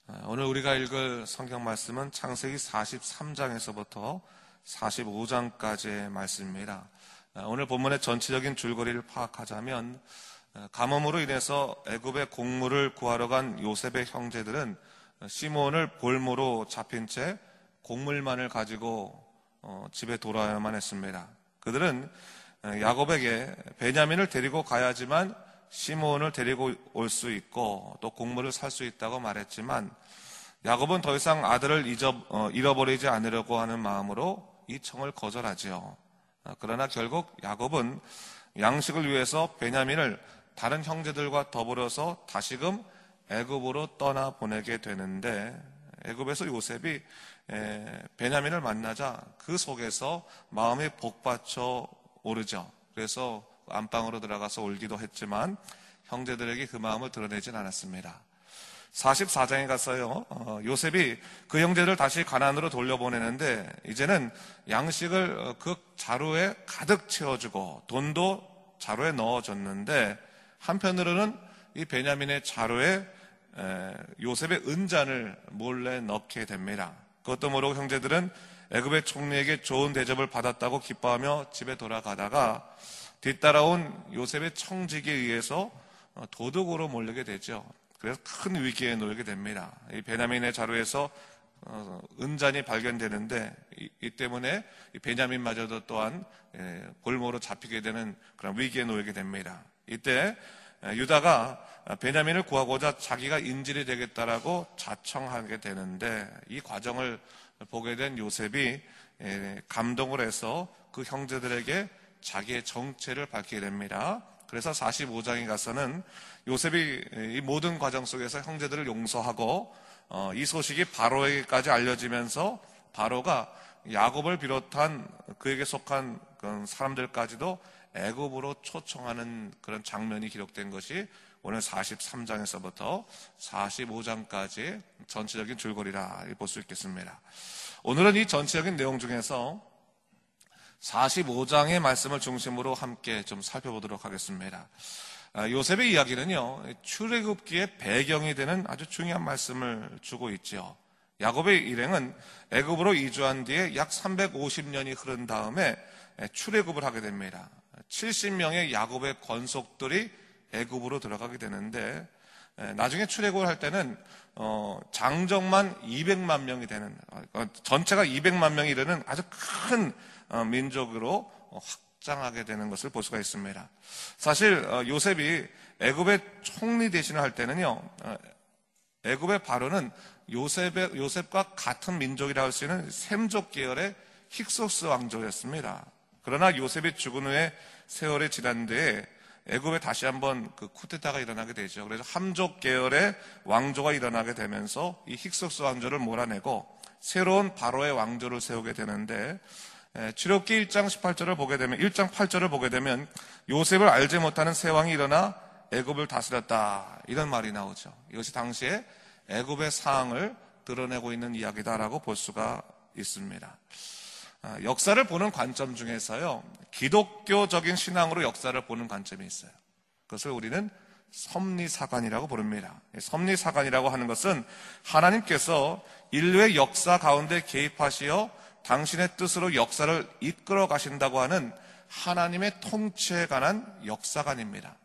오늘 우리가 읽을 성경 말씀은 창세기 43장에서부터 45장까지의 말씀입니다. 오늘 본문의 전체적인 줄거리를 파악하자면 가뭄으로 인해서 애굽의 곡물을 구하러 간 요셉의 형제들은 시몬을 볼모로 잡힌 채 곡물만을 가지고 집에 돌아야만 했습니다. 그들은 야곱에게 베냐민을 데리고 가야지만 시몬을 데리고 올 수 있고 또 곡물을 살 수 있다고 말했지만 야곱은 더 이상 아들을 잃어버리지 않으려고 하는 마음으로 이 청을 거절하지요. 그러나 결국 야곱은 양식을 위해서 베냐민을 다른 형제들과 더불어서 다시금 애굽으로 떠나보내게 되는데 애굽에서 요셉이 베냐민을 만나자 그 속에서 마음이 복받쳐 오르죠. 그래서 안방으로 들어가서 울기도 했지만 형제들에게 그 마음을 드러내진 않았습니다. 44장에 가서요, 요셉이 그 형제를 다시 가나안으로 돌려보내는데 이제는 양식을 그 자루에 가득 채워주고 돈도 자루에 넣어줬는데 한편으로는 이 베냐민의 자루에 요셉의 은잔을 몰래 넣게 됩니다. 그것도 모르고 형제들은 애굽의 총리에게 좋은 대접을 받았다고 기뻐하며 집에 돌아가다가 뒤따라온 요셉의 청직에 의해서 도둑으로 몰리게 되죠. 그래서 큰 위기에 놓이게 됩니다. 이 베냐민의 자루에서 은잔이 발견되는데 이 때문에 베냐민마저도 또한 볼모로 잡히게 되는 그런 위기에 놓이게 됩니다. 이때 유다가 베냐민을 구하고자 자기가 인질이 되겠다라고 자청하게 되는데 이 과정을 보게 된 요셉이 감동을 해서 그 형제들에게 자기의 정체를 밝히게 됩니다. 그래서 45장에 가서는 요셉이 이 모든 과정 속에서 형제들을 용서하고 이 소식이 바로에게까지 알려지면서 바로가 야곱을 비롯한 그에게 속한 사람들까지도 애굽으로 초청하는 그런 장면이 기록된 것이 오늘 43장에서부터 45장까지 전체적인 줄거리라 볼 수 있겠습니다. 오늘은 이 전체적인 내용 중에서 45장의 말씀을 중심으로 함께 좀 살펴보도록 하겠습니다. 요셉의 이야기는요, 출애굽기의 배경이 되는 아주 중요한 말씀을 주고 있죠. 야곱의 일행은 애굽으로 이주한 뒤에 약 350년이 흐른 다음에 출애굽을 하게 됩니다. 70명의 야곱의 권속들이 애굽으로 들어가게 되는데 나중에 출애굽을 할 때는 장정만 200만 명이 되는, 전체가 200만 명이 이르는 아주 큰 민족으로 확장하게 되는 것을 볼 수가 있습니다. 사실 요셉이 애굽의 총리 대신을 할 때는요, 애굽의 바로는 요셉과 같은 민족이라 할 수 있는 셈족 계열의 힉소스 왕조였습니다. 그러나 요셉이 죽은 후에 세월이 지난 뒤에 애굽에 다시 한번 그 쿠데타가 일어나게 되죠. 그래서 함족 계열의 왕조가 일어나게 되면서 이 힉소스 왕조를 몰아내고 새로운 바로의 왕조를 세우게 되는데 출애굽기 1장 18절을 보게 되면 1장 8절을 보게 되면 요셉을 알지 못하는 새 왕이 일어나 애굽을 다스렸다 이런 말이 나오죠. 이것이 당시에 애굽의 상황을 드러내고 있는 이야기다라고 볼 수가 있습니다. 역사를 보는 관점 중에서요, 기독교적인 신앙으로 역사를 보는 관점이 있어요. 그것을 우리는 섭리사관이라고 부릅니다. 섭리사관이라고 하는 것은 하나님께서 인류의 역사 가운데 개입하시어 당신의 뜻으로 역사를 이끌어 가신다고 하는 하나님의 통치에 관한 역사관입니다.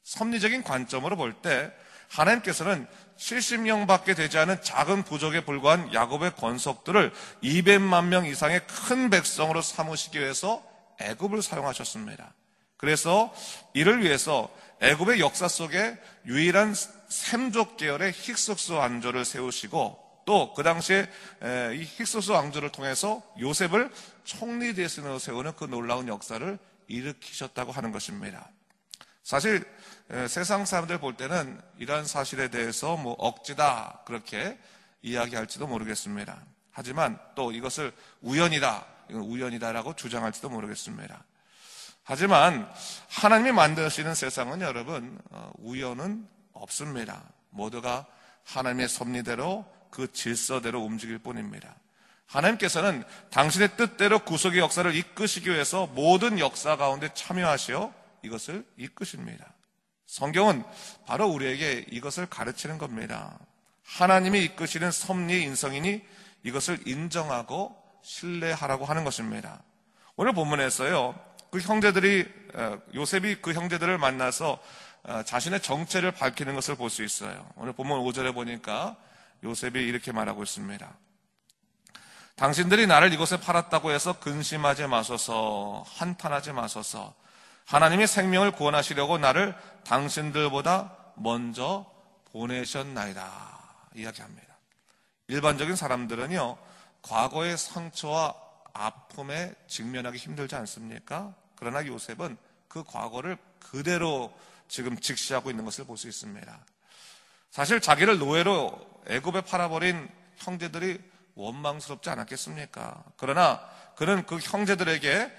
섭리적인 관점으로 볼 때 하나님께서는 70명밖에 되지 않은 작은 부족에 불과한 야곱의 권속들을 200만 명 이상의 큰 백성으로 삼으시기 위해서 애굽을 사용하셨습니다. 그래서 이를 위해서 애굽의 역사 속에 유일한 셈족 계열의 힉소스 왕조를 세우시고 또 그 당시에 이 힉소스 왕조를 통해서 요셉을 총리 대신으로 세우는 그 놀라운 역사를 일으키셨다고 하는 것입니다. 사실 세상 사람들 볼 때는 이러한 사실에 대해서 억지다 그렇게 이야기할지도 모르겠습니다. 하지만 또 이것을 우연이다라고 주장할지도 모르겠습니다. 하지만 하나님이 만드시는 세상은 여러분 우연은 없습니다. 모두가 하나님의 섭리대로 그 질서대로 움직일 뿐입니다. 하나님께서는 당신의 뜻대로 구속의 역사를 이끄시기 위해서 모든 역사 가운데 참여하시어 이것을 이끄십니다. 성경은 바로 우리에게 이것을 가르치는 겁니다. 하나님이 이끄시는 섭리의 인성이니 이것을 인정하고 신뢰하라고 하는 것입니다. 오늘 본문에서요, 요셉이 그 형제들을 만나서 자신의 정체를 밝히는 것을 볼 수 있어요. 오늘 본문 5절에 보니까 요셉이 이렇게 말하고 있습니다. 당신들이 나를 이곳에 팔았다고 해서 근심하지 마소서, 한탄하지 마소서. 하나님이 생명을 구원하시려고 나를 당신들보다 먼저 보내셨나이다 이야기합니다. 일반적인 사람들은요, 과거의 상처와 아픔에 직면하기 힘들지 않습니까? 그러나 요셉은 그 과거를 그대로 지금 직시하고 있는 것을 볼 수 있습니다. 사실 자기를 노예로 애굽에 팔아버린 형제들이 원망스럽지 않았겠습니까? 그러나 그는 그 형제들에게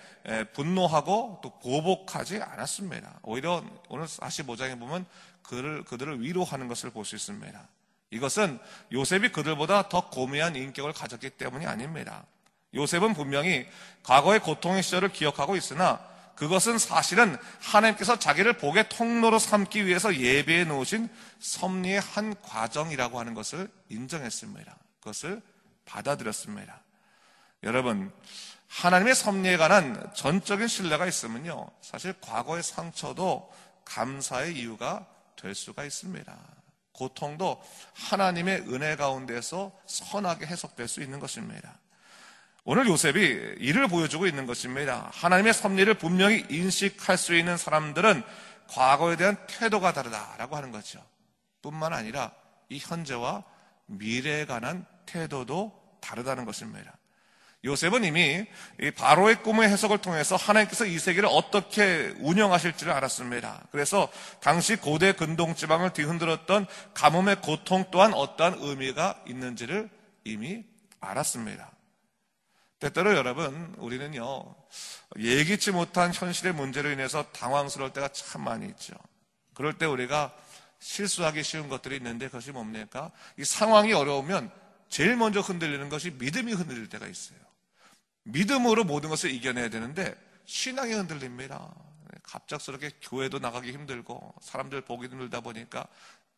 분노하고 또 보복하지 않았습니다. 오히려 오늘 45장에 보면 그들을 위로하는 것을 볼 수 있습니다. 이것은 요셉이 그들보다 더 고귀한 인격을 가졌기 때문이 아닙니다. 요셉은 분명히 과거의 고통의 시절을 기억하고 있으나 그것은 사실은 하나님께서 자기를 복의 통로로 삼기 위해서 예비해 놓으신 섭리의 한 과정이라고 하는 것을 인정했습니다. 그것을 받아들였습니다. 여러분, 하나님의 섭리에 관한 전적인 신뢰가 있으면요, 사실 과거의 상처도 감사의 이유가 될 수가 있습니다. 고통도 하나님의 은혜 가운데서 선하게 해석될 수 있는 것입니다. 오늘 요셉이 이를 보여주고 있는 것입니다. 하나님의 섭리를 분명히 인식할 수 있는 사람들은 과거에 대한 태도가 다르다라고 하는 거죠. 뿐만 아니라 이 현재와 미래에 관한 태도도 다르다는 것입니다. 요셉은 이미 이 바로의 꿈의 해석을 통해서 하나님께서 이 세계를 어떻게 운영하실지를 알았습니다. 그래서 당시 고대 근동지방을 뒤흔들었던 가뭄의 고통 또한 어떠한 의미가 있는지를 이미 알았습니다. 때때로 여러분, 우리는요, 예기치 못한 현실의 문제로 인해서 당황스러울 때가 참 많이 있죠. 그럴 때 우리가 실수하기 쉬운 것들이 있는데 그것이 뭡니까? 이 상황이 어려우면 제일 먼저 흔들리는 것이 믿음이 흔들릴 때가 있어요. 믿음으로 모든 것을 이겨내야 되는데 신앙이 흔들립니다. 갑작스럽게 교회도 나가기 힘들고 사람들 보기 힘들다 보니까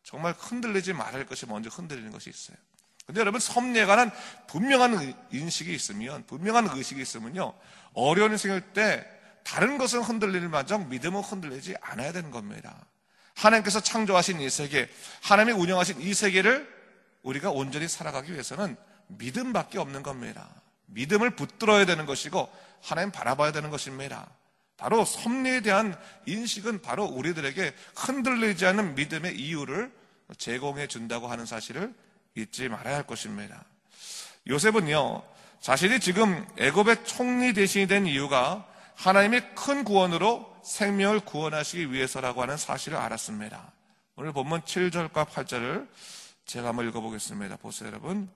정말 흔들리지 말할 것이 먼저 흔들리는 것이 있어요. 근데 여러분, 섭리에 관한 분명한 인식이 있으면, 분명한 의식이 있으면요, 어려운 일이 생길 때 다른 것은 흔들릴 마정 믿음은 흔들리지 않아야 되는 겁니다. 하나님께서 창조하신 이 세계, 하나님이 운영하신 이 세계를 우리가 온전히 살아가기 위해서는 믿음밖에 없는 겁니다. 믿음을 붙들어야 되는 것이고 하나님 바라봐야 되는 것입니다. 바로 섭리에 대한 인식은 바로 우리들에게 흔들리지 않는 믿음의 이유를 제공해 준다고 하는 사실을 잊지 말아야 할 것입니다. 요셉은요, 자신이 지금 애굽의 총리 대신이 된 이유가 하나님의 큰 구원으로 생명을 구원하시기 위해서라고 하는 사실을 알았습니다. 오늘 본문 7절과 8절을 제가 한번 읽어보겠습니다. 보세요, 여러분.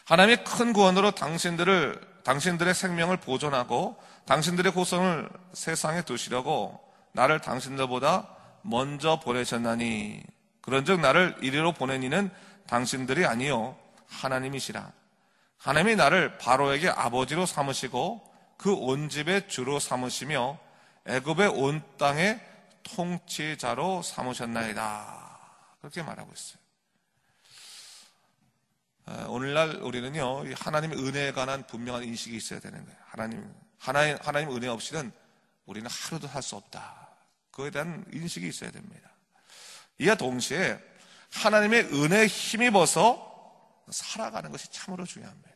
하나님의 큰 구원으로 당신들의 생명을 보존하고 당신들의 후손을 세상에 두시려고 나를 당신들보다 먼저 보내셨나니, 그런즉 나를 이리로 보낸 이는 당신들이 아니요 하나님이시라. 하나님이 나를 바로에게 아버지로 삼으시고 그 온 집의 주로 삼으시며 애굽의 온 땅의 통치자로 삼으셨나이다. 그렇게 말하고 있어요. 오늘날 우리는요, 하나님의 은혜에 관한 분명한 인식이 있어야 되는 거예요. 하나님 은혜 없이는 우리는 하루도 살 수 없다. 그에 대한 인식이 있어야 됩니다. 이와 동시에 하나님의 은혜에 힘입어서 살아가는 것이 참으로 중요합니다.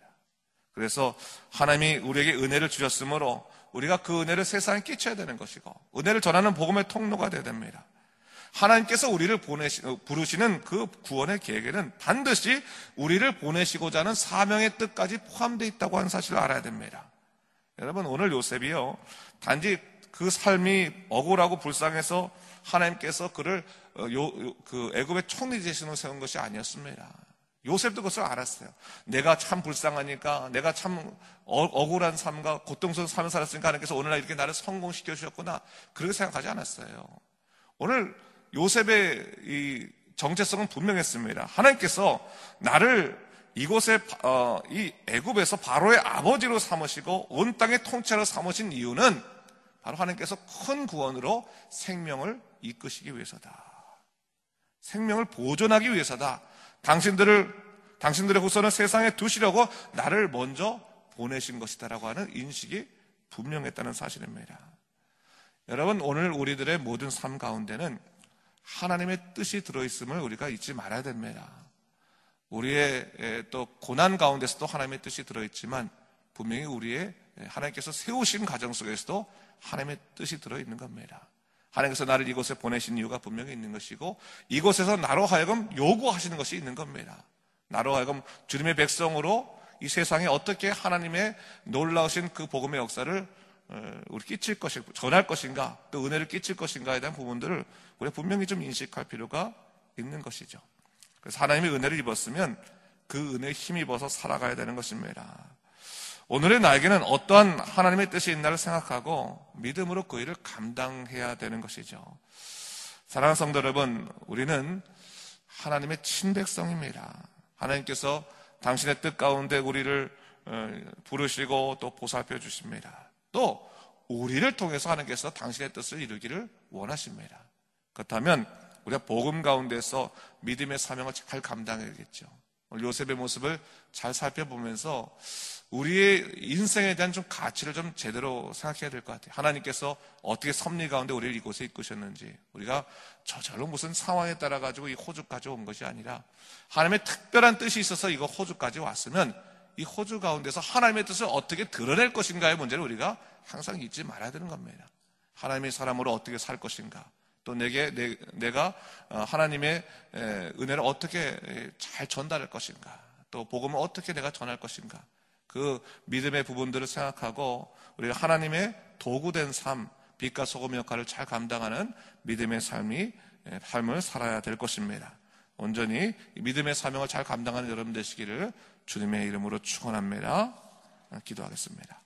그래서 하나님이 우리에게 은혜를 주셨으므로 우리가 그 은혜를 세상에 끼쳐야 되는 것이고 은혜를 전하는 복음의 통로가 되어야 됩니다. 하나님께서 우리를 부르시는 그 구원의 계획에는 반드시 우리를 보내시고자 하는 사명의 뜻까지 포함되어 있다고 하는 사실을 알아야 됩니다. 여러분, 오늘 요셉이요, 단지 그 삶이 억울하고 불쌍해서 하나님께서 그를 그 애굽의 총리 대신으로 세운 것이 아니었습니다. 요셉도 그것을 알았어요. 내가 참 불쌍하니까, 내가 참 억울한 삶과 고통스러운 삶을 살았으니까 하나님께서 오늘날 이렇게 나를 성공시켜 주셨구나, 그렇게 생각하지 않았어요. 오늘 요셉의 이 정체성은 분명했습니다. 하나님께서 나를 이곳에 이 애굽에서 바로의 아버지로 삼으시고 온 땅의 통치자로 삼으신 이유는 바로 하나님께서 큰 구원으로 생명을 이끄시기 위해서다. 생명을 보존하기 위해서다. 당신들의 후손을 세상에 두시려고 나를 먼저 보내신 것이다라고 하는 인식이 분명했다는 사실입니다. 여러분, 오늘 우리들의 모든 삶 가운데는 하나님의 뜻이 들어있음을 우리가 잊지 말아야 됩니다. 우리의 또 고난 가운데서도 하나님의 뜻이 들어있지만 분명히 우리의 하나님께서 세우신 가정 속에서도 하나님의 뜻이 들어있는 겁니다. 하나님께서 나를 이곳에 보내신 이유가 분명히 있는 것이고 이곳에서 나로 하여금 요구하시는 것이 있는 겁니다. 나로 하여금 주님의 백성으로 이 세상에 어떻게 하나님의 놀라우신 그 복음의 역사를 우리 끼칠 것인가, 전할 것인가, 또 은혜를 끼칠 것인가에 대한 부분들을 우리가 분명히 좀 인식할 필요가 있는 것이죠. 그래서 하나님의 은혜를 입었으면 그 은혜에 힘입어서 살아가야 되는 것입니다. 오늘의 나에게는 어떠한 하나님의 뜻이 있나를 생각하고 믿음으로 그 일을 감당해야 되는 것이죠. 사랑하는 성도 여러분, 우리는 하나님의 친백성입니다. 하나님께서 당신의 뜻 가운데 우리를 부르시고 또 보살펴 주십니다. 또 우리를 통해서 하나님께서 당신의 뜻을 이루기를 원하십니다. 그렇다면 우리가 복음 가운데서 믿음의 사명을 잘 감당해야겠죠. 요셉의 모습을 잘 살펴보면서 우리의 인생에 대한 좀 가치를 좀 제대로 생각해야 될 것 같아요. 하나님께서 어떻게 섭리 가운데 우리를 이곳에 이끄셨는지, 우리가 저절로 무슨 상황에 따라 가지고 이 호주까지 온 것이 아니라 하나님의 특별한 뜻이 있어서 이거 호주까지 왔으면 이 호주 가운데서 하나님의 뜻을 어떻게 드러낼 것인가의 문제를 우리가 항상 잊지 말아야 되는 겁니다. 하나님의 사람으로 어떻게 살 것인가, 또 내가 하나님의 은혜를 어떻게 잘 전달할 것인가, 또 복음을 어떻게 내가 전할 것인가, 그 믿음의 부분들을 생각하고 우리가 하나님의 도구된 삶, 빛과 소금 역할을 잘 감당하는 믿음의 삶을 살아야 될 것입니다. 온전히 믿음의 사명을 잘 감당하는 여러분 되시기를 주님의 이름으로 축원합니다. 기도하겠습니다.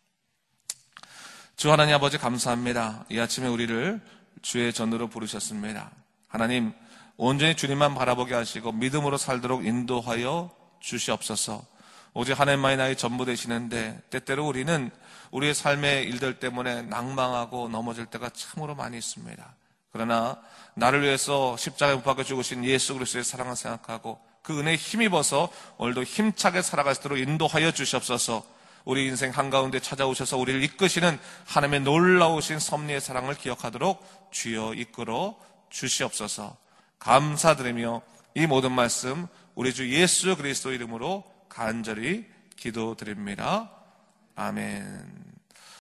주 하나님 아버지 감사합니다. 이 아침에 우리를 주의 전으로 부르셨습니다. 하나님, 온전히 주님만 바라보게 하시고 믿음으로 살도록 인도하여 주시옵소서. 오직 하나님만이 나의 전부 되시는데 때때로 우리는 우리의 삶의 일들 때문에 낭망하고 넘어질 때가 참으로 많이 있습니다. 그러나 나를 위해서 십자가에 못 박혀 죽으신 예수 그리스도의 사랑을 생각하고 그 은혜에 힘입어서 오늘도 힘차게 살아갈 수 있도록 인도하여 주시옵소서. 우리 인생 한가운데 찾아오셔서 우리를 이끄시는 하나님의 놀라우신 섭리의 사랑을 기억하도록 주여 이끌어 주시옵소서. 감사드리며 이 모든 말씀 우리 주 예수 그리스도 이름으로 간절히 기도드립니다. 아멘.